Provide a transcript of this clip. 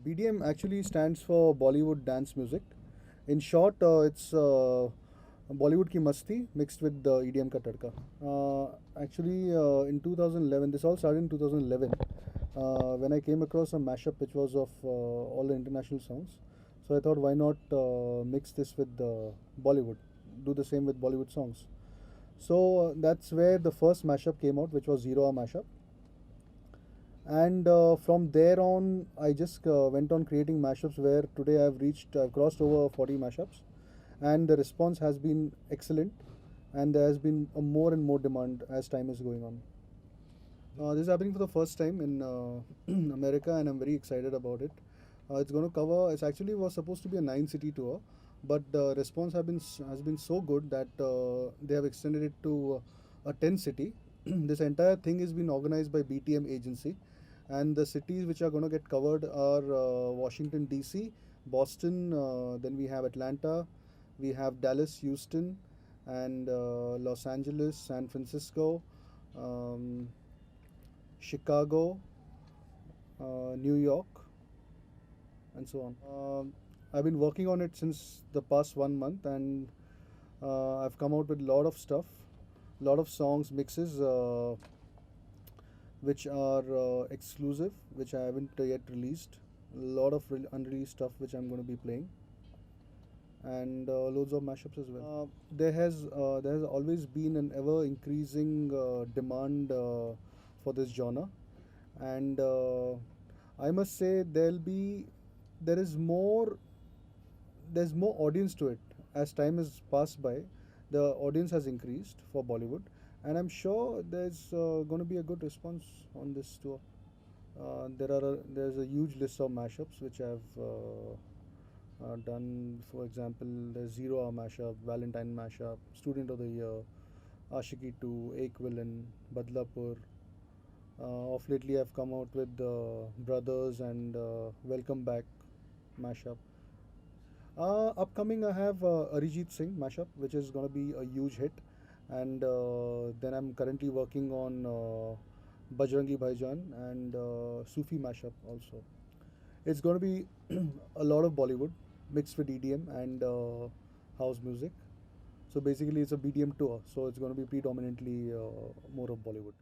BDM actually stands for Bollywood dance music. In short, it's Bollywood ki masti mixed with the EDM ka tadka. In 2011, this all started in 2011 when I came across a mashup which was of all the international songs. So I thought, why not mix this with Bollywood, do the same with Bollywood songs. So that's where the first mashup came out, which was Zero Hour mashup. And from there on, I just went on creating mashups where today I've crossed over 40 mashups, and the response has been excellent, and there has been a more and more demand as time is going on. This is happening for the first time in America, and I'm very excited about it. It's going to cover. It's actually was supposed to be a 9-city tour, but the response has been so good that they have extended it to a 10-city. This entire thing is been organized by BTM agency, and the cities which are going to get covered are Washington DC, Boston. Then we have Atlanta, we have Dallas, Houston, and Los Angeles, San Francisco. Um, Chicago, New York, and so on. I've been working on it since the past 1 month, and I've come out with a lot of stuff, lot of songs, mixes, which are exclusive, which I haven't yet released. A lot of unreleased stuff which I'm going to be playing, and loads of mashups as well. There has always been an ever increasing demand for this genre, and I must say there is more there's more audience to it as time has passed by. The audience has increased for Bollywood, and I'm sure there's going to be a good response on this tour. There's a huge list of mashups which I've done. For example, there's Zero Hour mashup, Valentine mashup, Student of the Year, Ashiki 2, Ek Villain, Badlapur. Of lately, I've come out with Brothers and Welcome Back mashup. Upcoming, I have Arijit Singh mashup, which is going to be a huge hit. And then I'm currently working on Bajrangi Bhaijaan and Sufi mashup also. It's going to be a lot of Bollywood mixed with EDM and house music. So basically, it's a BDM tour. So it's going to be predominantly more of Bollywood.